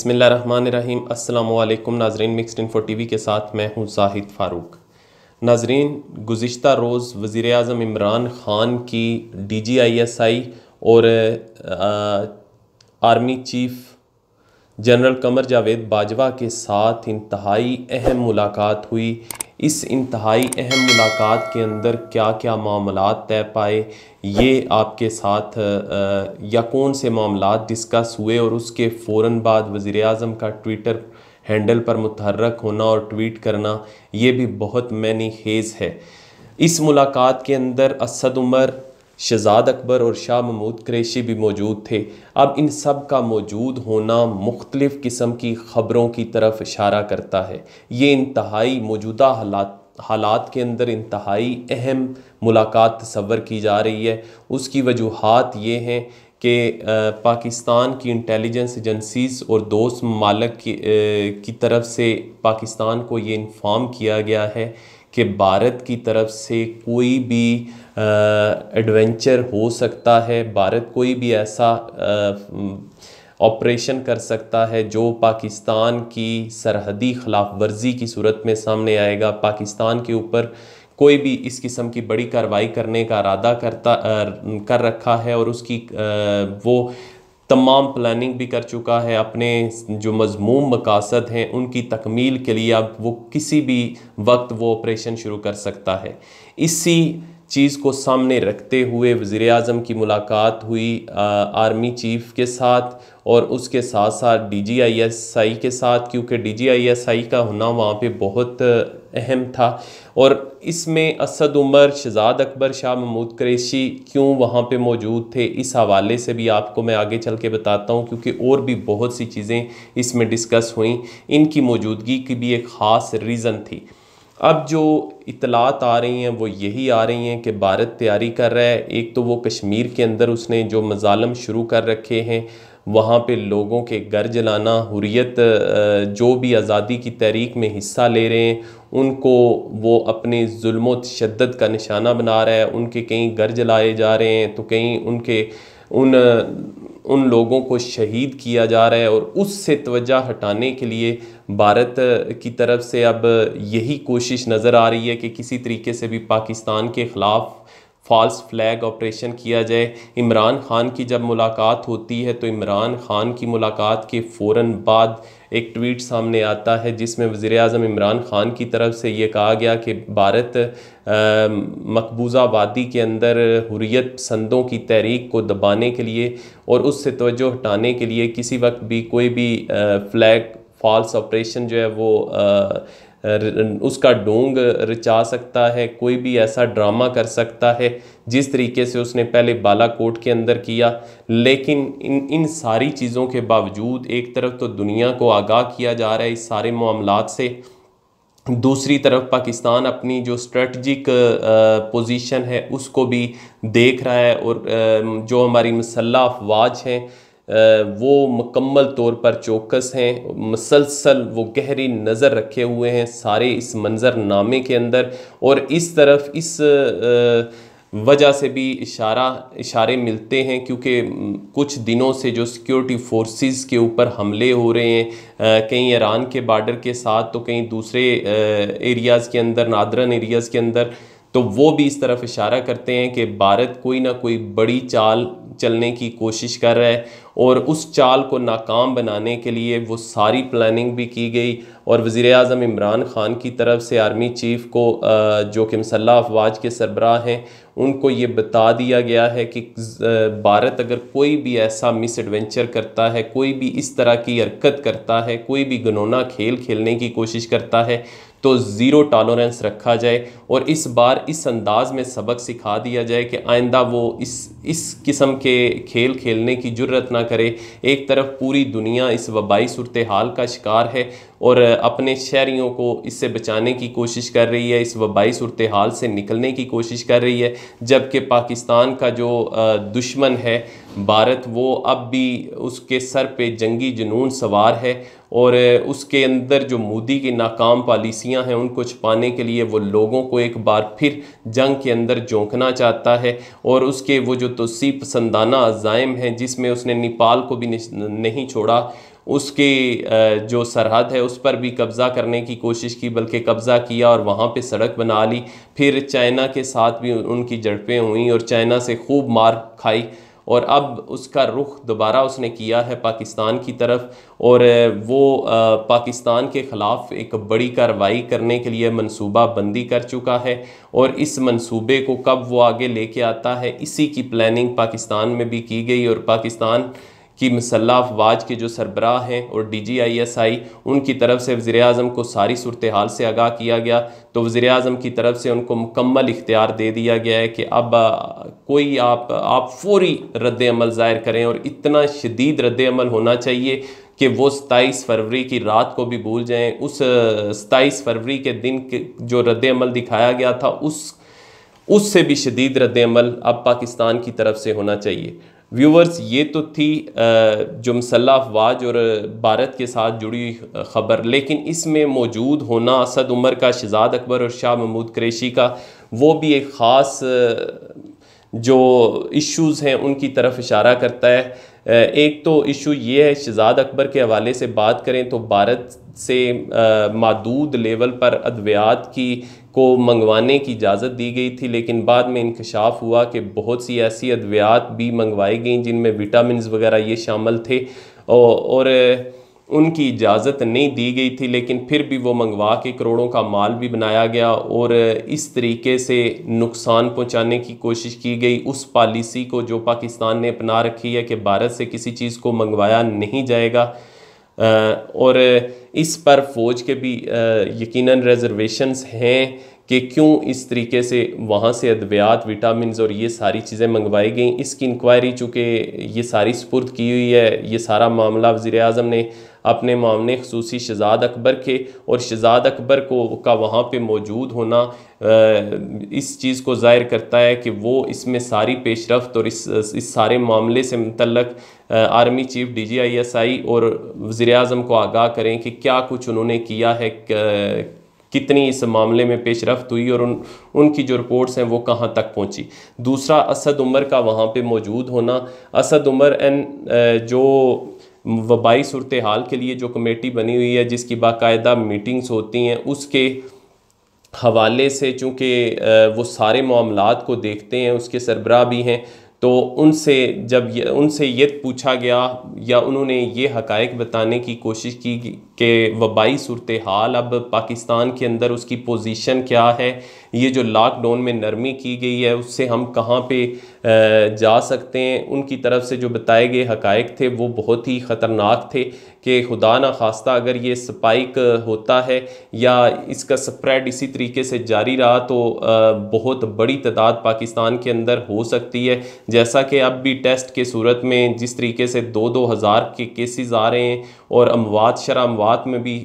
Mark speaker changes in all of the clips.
Speaker 1: बिस्मिल्लाहिर्रहमानिर्रहीम। अस्सलामुअलैकुम नाजरीन, मिक्स्ड इन्फो टीवी के साथ मैं हूँ जाहिद फ़ारूक। नाजरीन, गुज़िश्ता रोज़ वज़ीर आज़म इमरान ख़ान की DGISI और army chief general Qamar Javed Bajwa के साथ इंतहाई अहम मुलाकात हुई। इस इंतहाई अहम मुलाकात के अंदर क्या क्या मामलात तय पाए, ये आपके साथ या कौन से मामलात डिस्कस हुए और उसके फ़ौरन बाद वज़ीर आज़म का ट्विटर हैंडल पर मुतहर्रक होना और ट्वीट करना, ये भी बहुत मैनी खेज़ है। इस मुलाकात के अंदर असद उमर, शहजाद अकबर और शाह महमूद कुरैशी भी मौजूद थे। अब इन सब का मौजूद होना मुख्तलिफ़ किस्म की ख़बरों की तरफ इशारा करता है। ये इंतहाई मौजूदा हालात के अंदर इंतहाई अहम मुलाकात तस्वर की जा रही है। उसकी वजूहात ये हैं कि पाकिस्तान की इंटेलिजेंस एजेंसीज़ और दोस्त ममालिक की तरफ से पाकिस्तान को ये इन्फॉर्म किया गया है कि भारत की तरफ से कोई भी एडवेंचर हो सकता है, भारत कोई भी ऐसा ऑपरेशन कर सकता है जो पाकिस्तान की सरहदी खिलाफ वर्जी की सूरत में सामने आएगा। पाकिस्तान के ऊपर कोई भी इस किस्म की बड़ी कार्रवाई करने का इरादा कर रखा है और उसकी वो तमाम प्लानिंग भी कर चुका है। अपने जो मज़मूम मकासद हैं उनकी तकमील के लिए अब वो किसी भी वक्त वो ऑपरेशन शुरू कर सकता है। इसी चीज़ को सामने रखते हुए वज़ीर आज़म की मुलाकात हुई आर्मी चीफ़ के साथ और उसके साथ साथ DGISI के साथ, क्योंकि DGISI का होना वहाँ पे बहुत अहम था। और इसमें असद उमर, शहजाद अकबर, शाह महमूद कुरैशी क्यों वहाँ पे मौजूद थे, इस हवाले से भी आपको मैं आगे चल के बताता हूँ, क्योंकि और भी बहुत सी चीज़ें इसमें डिस्कस हुई। इनकी मौजूदगी की भी एक ख़ास रीज़न थी। अब जो इतलात आ रही हैं वो यही आ रही हैं कि भारत तैयारी कर रहा है। एक तो वो कश्मीर के अंदर उसने जो मज़ालम शुरू कर रखे हैं, वहाँ पे लोगों के घर जलाना, हुर्रियत जो भी आज़ादी की तहरीक में हिस्सा ले रहे हैं उनको वो अपने जुल्म व तशद्दुद का निशाना बना रहा है। उनके कहीं घर जलाए जा रहे हैं तो कहीं उनके उन लोगों को शहीद किया जा रहा है। और उससे तवज्जो हटाने के लिए भारत की तरफ से अब यही कोशिश नज़र आ रही है कि किसी तरीके से भी पाकिस्तान के ख़िलाफ़ फॉल्स फ्लैग ऑपरेशन किया जाए। इमरान ख़ान की जब मुलाकात होती है तो इमरान ख़ान की मुलाकात के फ़ौरन बाद एक ट्वीट सामने आता है जिसमें वज़ीर आज़म इमरान ख़ान की तरफ से ये कहा गया कि भारत मकबूजा वादी के अंदर हुर्रियत पसंदों की तहरीक को दबाने के लिए और उससे तवज्जो हटाने के लिए किसी वक्त भी कोई भी फ्लैग फॉल्स ऑपरेशन जो है वो उसका ढोंग रचा सकता है, कोई भी ऐसा ड्रामा कर सकता है जिस तरीके से उसने पहले बालाकोट के अंदर किया। लेकिन इन सारी चीज़ों के बावजूद एक तरफ तो दुनिया को आगाह किया जा रहा है इस सारे मामलात से, दूसरी तरफ पाकिस्तान अपनी जो स्ट्रेटजिक पोजीशन है उसको भी देख रहा है। और जो हमारी मुसल्लह अफवाज हैं वो मुकम्मल तौर पर चौकस हैं, मुसलसल वो गहरी नज़र रखे हुए हैं सारे इस मंजरनामे के अंदर। और इस तरफ इस वजह से भी इशारे मिलते हैं क्योंकि कुछ दिनों से जो सिक्योरिटी फोर्सेस के ऊपर हमले हो रहे हैं, कहीं ईरान के बॉर्डर के साथ तो कहीं दूसरे एरियाज़ के अंदर, नादरन एरियाज़ के अंदर, तो वो भी इस तरफ इशारा करते हैं कि भारत कोई ना कोई बड़ी चाल चलने की कोशिश कर रहा है। और उस चाल को नाकाम बनाने के लिए वो सारी प्लानिंग भी की गई। और वज़ीर आज़म इमरान ख़ान की तरफ से आर्मी चीफ़ को जो कि मुसल्लह अफवाज के सरबराह हैं उनको ये बता दिया गया है कि भारत अगर कोई भी ऐसा मिस एडवेंचर करता है, कोई भी इस तरह की हरकत करता है, कोई भी घिनौना खेल खेलने की कोशिश करता है तो ज़ीरो टॉलरेंस रखा जाए। और इस बार इस अंदाज में सबक सिखा दिया जाए कि आइंदा वो इस किस्म के खेल खेलने की जुर्रत ना करे। एक तरफ पूरी दुनिया इस वबाई सूरत हाल का शिकार है और अपने शहरियों को इससे बचाने की कोशिश कर रही है, इस वबाई सूरत हाल से निकलने की कोशिश कर रही है, जबकि पाकिस्तान का जो दुश्मन है भारत, वो अब भी उसके सर पे जंगी जुनून सवार है। और उसके अंदर जो मोदी की नाकाम पॉलिसियां हैं उनको छुपाने के लिए वो लोगों को एक बार फिर जंग के अंदर झोंकना चाहता है। और उसके वो जो तोसी पसंदाना अज़ाइम हैं जिसमें उसने नेपाल को भी नहीं छोड़ा, उसके जो सरहद है उस पर भी कब्ज़ा करने की कोशिश की, बल्कि कब्ज़ा किया और वहाँ पे सड़क बना ली। फिर चाइना के साथ भी उनकी झड़पें हुई और चाइना से खूब मार खाई, और अब उसका रुख दोबारा उसने किया है पाकिस्तान की तरफ, और वो पाकिस्तान के ख़िलाफ़ एक बड़ी कार्रवाई करने के लिए मंसूबा बंदी कर चुका है। और इस मंसूबे को कब वो आगे लेके आता है, इसी की प्लानिंग पाकिस्तान में भी की गई, और पाकिस्तान की मसल्ह अफवाज के जो सरबराह हैं और DGISI, उनकी तरफ से वज़ीर-ए-आज़म को सारी सूरत हाल से आगाह किया गया। तो वज़ीर-ए-आज़म की तरफ से उनको मुकम्मल इख्तियार दे दिया गया है कि अब कोई आप फौरी रद्द-ए-अमल ज़ाहिर करें, और इतना शदीद रद्द-ए-अमल होना चाहिए कि वो 27 फरवरी की रात को भी भूल जाएँ। उस 27 फरवरी के दिन के जो रद्द-ए-अमल दिखाया गया था, उससे भी शदीद रद्द-ए-अमल अब पाकिस्तान की तरफ से होना चाहिए। व्यूवर्स, ये तो थी जो मसल्ह अफवाज और भारत के साथ जुड़ी ख़बर, लेकिन इसमें मौजूद होना असद उमर का, शहजाद अकबर और शाह महमूद कुरैशी का, वो भी एक ख़ास जो इश्यूज़ हैं उनकी तरफ इशारा करता है। एक तो इशू ये है, शहजाद अकबर के हवाले से बात करें तो भारत से मादूद लेवल पर अद्वियात को मंगवाने की इजाज़त दी गई थी, लेकिन बाद में इंकशाफ हुआ कि बहुत सी ऐसी अद्वियात भी मंगवाई गई जिनमें विटामिन्स वगैरह ये शामिल थे, और उनकी इजाज़त नहीं दी गई थी, लेकिन फिर भी वो मंगवा के करोड़ों का माल भी बनाया गया, और इस तरीके से नुकसान पहुंचाने की कोशिश की गई उस पॉलिसी को जो पाकिस्तान ने अपना रखी है कि भारत से किसी चीज़ को मंगवाया नहीं जाएगा। और इस पर फ़ौज के भी यकीनन रिजर्वेशंस हैं कि क्यों इस तरीके से वहाँ से अद्वियात, विटामिन्स और ये सारी चीज़ें मंगवाई गई। इसकी इंक्वायरी चूँकि ये सारी सुपुर्द की हुई है, ये सारा मामला वज़ीर-ए-आज़म ने अपने मामले ख़ुसूसी शहजाद अकबर के, और शहजाद अकबर का वहाँ पे मौजूद होना इस चीज़ को ज़ाहिर करता है कि वो इसमें सारी पेशरफ्त और इस सारे मामले से मुतल्लक आर्मी चीफ DGISI और वज़ीर-ए-आज़म को आगाह करें कि क्या कुछ उन्होंने किया है, कितनी इस मामले में पेशरफ्त हुई, और उनकी जो रिपोर्ट्स हैं वो कहाँ तक पहुँची। दूसरा, असद उमर का वहाँ पे मौजूद होना। असद उमर जो वबाई सूरत हाल के लिए जो कमेटी बनी हुई है, जिसकी बाकायदा मीटिंग्स होती हैं, उसके हवाले से चूँकि वो सारे मामलात को देखते हैं, उसके सरबराह भी हैं, तो उनसे ये पूछा गया या उन्होंने ये हक़ाइक़ बताने की कोशिश की कि वबाई सूरत हाल अब पाकिस्तान के अंदर उसकी पोजीशन क्या है, ये जो लॉकडाउन में नरमी की गई है उससे हम कहाँ पे जा सकते हैं। उनकी तरफ से जो बताए गए हक़ाइक़ थे वो बहुत ही ख़तरनाक थे कि खुदा न खास्ता अगर ये स्पाइक होता है या इसका स्प्रेड इसी तरीके से जारी रहा तो बहुत बड़ी तादाद पाकिस्तान के अंदर हो सकती है। जैसा कि अब भी टेस्ट के सूरत में जिस तरीके से 2-2 हज़ार के केसेस आ रहे हैं, और शरह अमवात में भी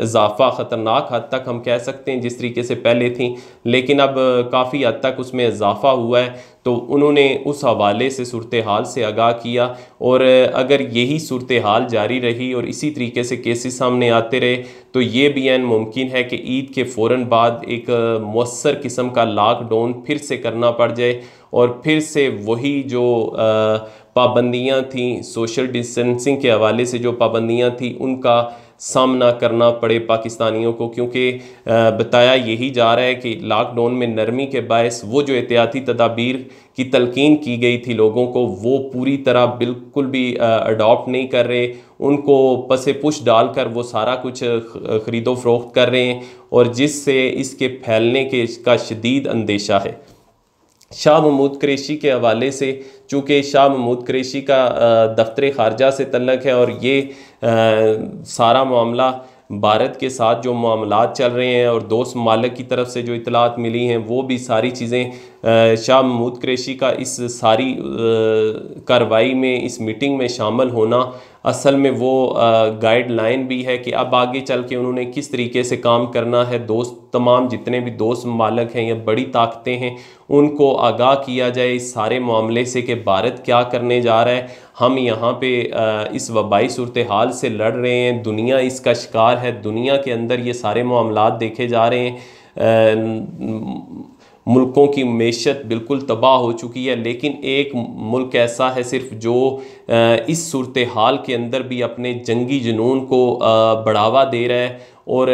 Speaker 1: इजाफ़ा ख़तरनाक हद तक हम कह सकते हैं जिस तरीके से पहले थी, लेकिन अब काफ़ी हद तक उसमें इजाफ़ा हुआ है। तो उन्होंने उस हवाले से सूरत हाल से आगाह किया, और अगर यही सूरत हाल जारी रही और इसी तरीके से केसेस सामने आते रहे तो ये भी ऐन मुमकिन है कि ईद के फ़ौरन बाद एक मौसर किस्म का लॉकडाउन फिर से करना पड़ जाए, और फिर से वही जो पाबंदियाँ थीं, सोशल डिस्टेंसिंग के हवाले से जो पाबंदियाँ थीं, उनका सामना करना पड़े पाकिस्तानियों को, क्योंकि बताया यही जा रहा है कि लॉकडाउन में नरमी के बायस वो जो एहतियाती तदाबीर की तलकीन की गई थी लोगों को, वो पूरी तरह बिल्कुल भी अडॉप्ट नहीं कर रहे, उनको पसे पुश डालकर वो सारा कुछ ख़रीदो फ़रोख्त कर रहे हैं, और जिससे इसके फैलने का शदीद अंदेशा है। शाह महमूद कुरैशी के हवाले से, चूँकि शाह महमूद कुरैशी का दफ्तर ख़ारजा से तल्लक़ है, और ये सारा मामला भारत के साथ जो मामलात चल रहे हैं और दोस्त ममालिक की तरफ से जो इतलात मिली हैं, वो भी सारी चीज़ें शाह महमूद कुरैशी का इस सारी कार्रवाई में, इस मीटिंग में शामिल होना असल में वो गाइडलाइन भी है कि अब आगे चल के उन्होंने किस तरीके से काम करना है। तमाम जितने भी दोस्त ममालिक हैं या बड़ी ताकतें हैं, उनको आगाह किया जाए इस सारे मामले से कि भारत क्या करने जा रहा है। हम यहाँ पे इस वबाई सूरत हाल से लड़ रहे हैं, दुनिया इसका शिकार है, दुनिया के अंदर ये सारे मामलात देखे जा रहे हैं। मुल्कों की मैशत बिल्कुल तबाह हो चुकी है, लेकिन एक मुल्क ऐसा है सिर्फ जो इस सूरत हाल के अंदर भी अपने जंगी जुनून को बढ़ावा दे रहा है और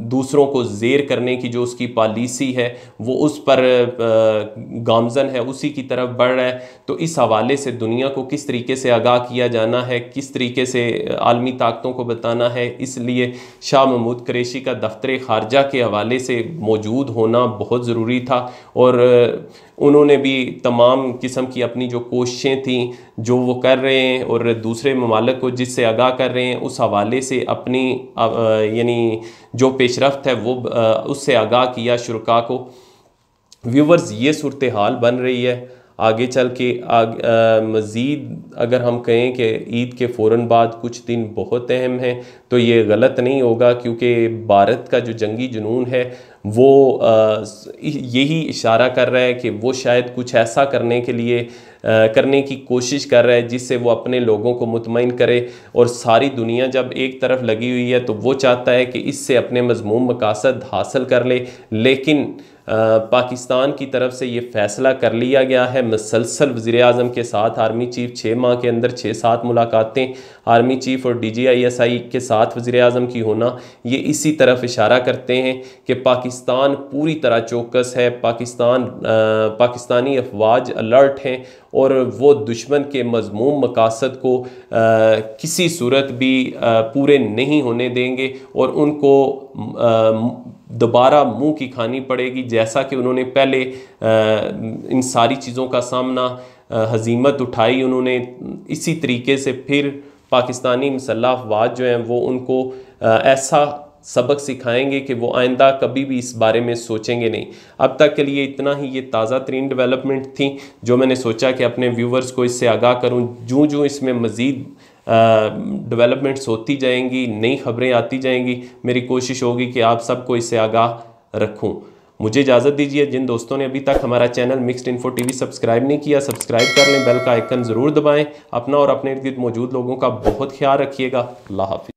Speaker 1: दूसरों को ज़ेर करने की जो उसकी पॉलिसी है वो उस पर गामजन है, उसी की तरफ बढ़ रहा है। तो इस हवाले से दुनिया को किस तरीके से आगाह किया जाना है, किस तरीके से आलमी ताकतों को बताना है, इसलिए शाह महमूद कुरैशी का दफ्तर ख़ारजा के हवाले से मौजूद होना बहुत ज़रूरी था। और उन्होंने भी तमाम किस्म की अपनी जो कोशिशें थी जो वो कर रहे हैं और दूसरे ममालिक को जिससे आगाह कर रहे हैं, उस हवाले से अपनी यानी जो पेशरफ्त है वो उससे आगाह किया शुरका को। व्यूवर्स, ये सूरत हाल बन रही है। आगे चल के मज़ीद अगर हम कहें कि ईद के फ़ौरन बाद कुछ दिन बहुत अहम हैं तो ये गलत नहीं होगा, क्योंकि भारत का जो जंगी जुनून है वो यही इशारा कर रहा है कि वो शायद कुछ ऐसा करने के लिए करने की कोशिश कर रहा है जिससे वो अपने लोगों को मुतमईन करे। और सारी दुनिया जब एक तरफ लगी हुई है तो वो चाहता है कि इससे अपने मज़मूम मकासद हासिल कर ले। लेकिन पाकिस्तान की तरफ से ये फ़ैसला कर लिया गया है मुसलसल वज़ीर-ए-आज़म के साथ आर्मी चीफ़ 6 माह के अंदर 6-7 मुलाकातें आर्मी चीफ़ और DGISI के साथ वज़ीर-ए-आज़म की होना, ये इसी तरफ इशारा करते हैं कि पाकिस्तान पूरी तरह चौकस है, पाकिस्तानी अफवाज अलर्ट हैं और वो दुश्मन के मज़मूम मकासद को किसी सूरत भी पूरे नहीं होने देंगे और उनको दोबारा मुंह की खानी पड़ेगी, जैसा कि उन्होंने पहले इन सारी चीज़ों का सामना हजीमत उठाई। उन्होंने इसी तरीके से फिर पाकिस्तानी मुसल्लह अफवाज जो हैं वो उनको ऐसा सबक सिखाएंगे कि वो आइंदा कभी भी इस बारे में सोचेंगे नहीं। अब तक के लिए इतना ही। ये ताज़ा तरीन डेवलपमेंट थी जो मैंने सोचा कि अपने व्यूवर्स को इससे आगाह करूं। जूँ इसमें मज़ीद डेवलपमेंट्स होती जाएंगी, नई खबरें आती जाएंगी, मेरी कोशिश होगी कि आप सबको इससे आगाह रखूं। मुझे इजाज़त दीजिए। जिन दोस्तों ने अभी तक हमारा channel mixed info TV subscribe नहीं किया, सब्सक्राइब कर लें, बेल का आइकन ज़रूर दबाएं। अपना और अपने इर्द गिर्द मौजूद लोगों का बहुत ख्याल रखिएगा। अल्लाह हाफ़िज़।